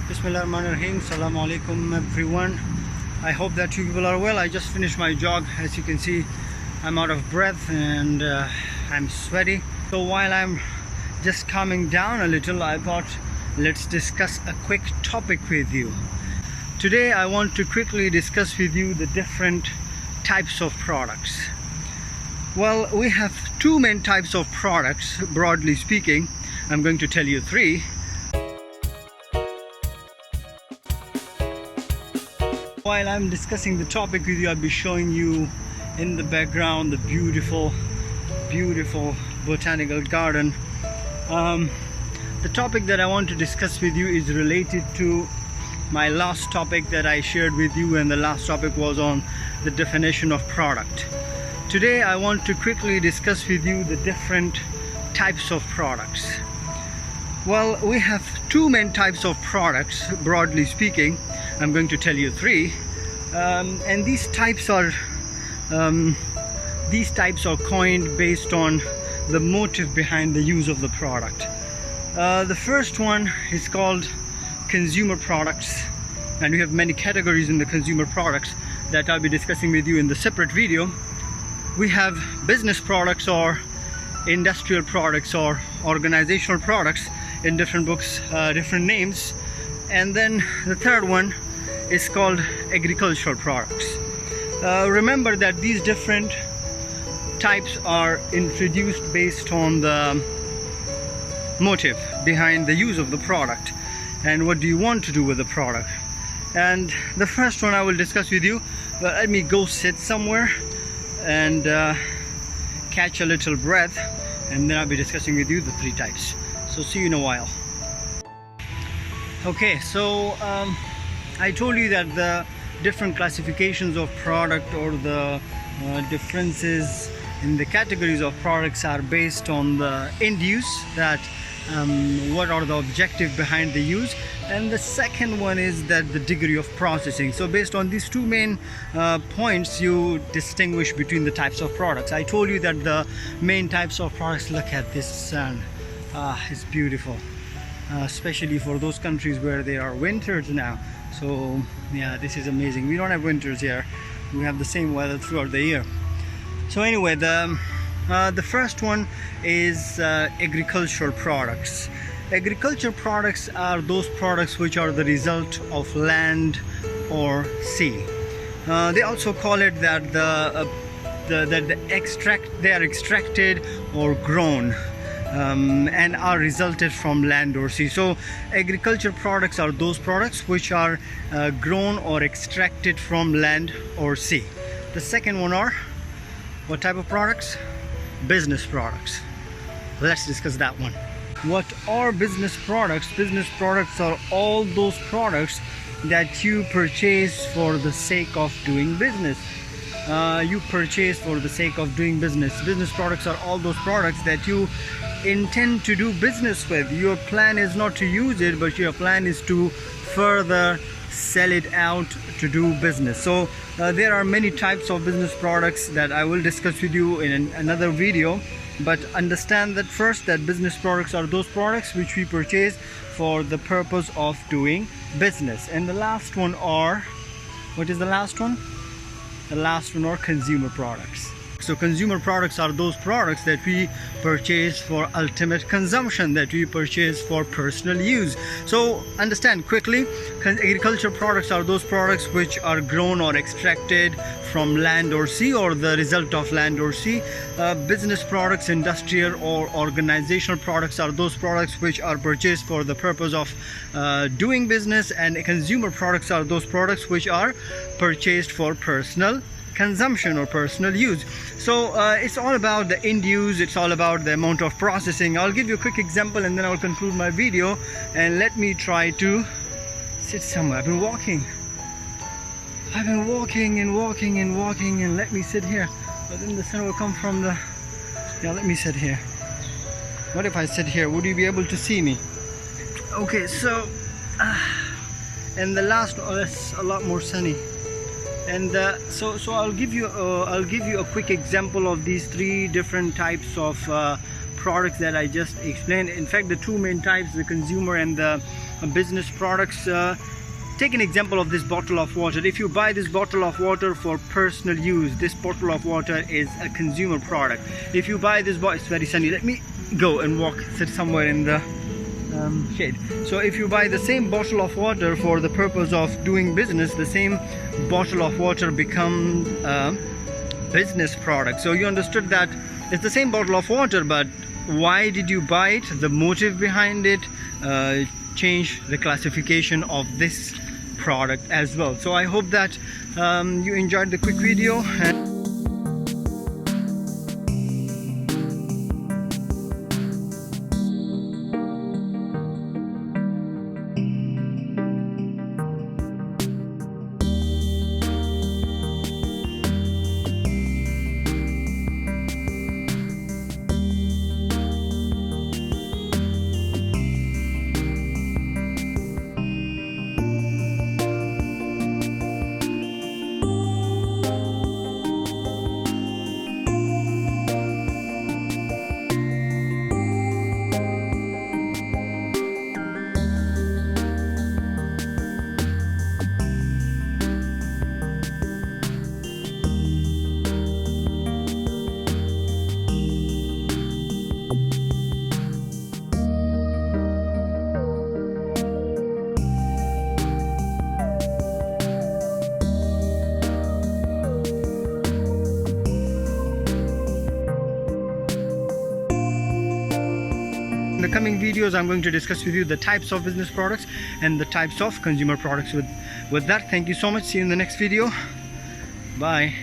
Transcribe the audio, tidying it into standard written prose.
Bismillahirrahmanirrahim. Assalamu alaikum everyone. I hope that you people are well. I just finished my jog. As you can see, I'm out of breath and I'm sweaty. So while I'm just calming down a little, I thought let's discuss a quick topic with you. Today I want to quickly discuss with you the different types of products. Well, we have two main types of products, broadly speaking. I'm going to tell you three. While I'm discussing the topic with you, I'll be showing you in the background the beautiful botanical garden. The topic that I want to discuss with you is related to my last topic that I shared with you, and the last topic was on the definition of product. Today I want to quickly discuss with you the different types of products. Well, we have two main types of products, broadly speaking. I'm going to tell you three, and these types are coined based on the motive behind the use of the product. The first one is called consumer products, and we have many categories in the consumer products that I'll be discussing with you in the separate video. We have business products or industrial products or organizational products in different books, different names. And then the third one is called agricultural products. Remember that these different types are introduced based on the motive behind the use of the product and what do you want to do with the product. And the first one I will discuss with you, but let me go sit somewhere and catch a little breath, and then I'll be discussing with you the three types. So see you in a while. Okay, so I told you that the different classifications of product or the differences in the categories of products are based on the end use, that what are the objective behind the use, and the second one is that the degree of processing. So based on these two main points, you distinguish between the types of products. I told you that the main types of products, look at this sun, it's beautiful, especially for those countries where there are winters now. So yeah, this is amazing. We don't have winters here, we have the same weather throughout the year. So anyway, the first one is agricultural products. Agricultural products are those products which are the result of land or sea. They also call it that they are extracted or grown and are resulted from land or sea. So agricultural products are those products which are grown or extracted from land or sea. The second one are what type of products? Business products. Let's discuss that one. What are business products? Business products are all those products that you purchase for the sake of doing business. You purchase for the sake of doing business. Business products are all those products that you intend to do business with. Your plan is not to use it, but your plan is to further sell it out to do business. So there are many types of business products that I will discuss with you in another video, but understand that first, that business products are those products which we purchase for the purpose of doing business. And the last one are, what is the last one? The last one are consumer products. So consumer products are those products that we purchase for ultimate consumption, that we purchase for personal use. So understand quickly, agricultural products are those products which are grown or extracted from land or sea, or the result of land or sea. Business products, industrial or organizational products are those products which are purchased for the purpose of doing business, and consumer products are those products which are purchased for personal consumption or personal use. So it's all about the end use, it's all about the amount of processing. I'll give you a quick example and then I'll conclude my video, and let me try to sit somewhere. I've been walking and let me sit here, but then the sun will come from the, yeah, let me sit here. What if I sit here? Would you be able to see me? Okay, so and the last, oh, that's a lot more sunny. And so I'll give you a quick example of these three different types of products that I just explained. In fact, the two main types, the consumer and the business products. Take an example of this bottle of water. If you buy this bottle of water for personal use, this bottle of water is a consumer product. If you buy this bottle, it's very sunny. Let me go and sit somewhere in the shade. So if you buy the same bottle of water for the purpose of doing business, the same bottle of water becomes a business product. So you understood that it's the same bottle of water, but why did you buy it? The motive behind it change the classification of this product as well. So I hope that you enjoyed the quick video. In the coming videos, I'm going to discuss with you the types of business products and the types of consumer products. With that, thank you so much. See you in the next video. Bye.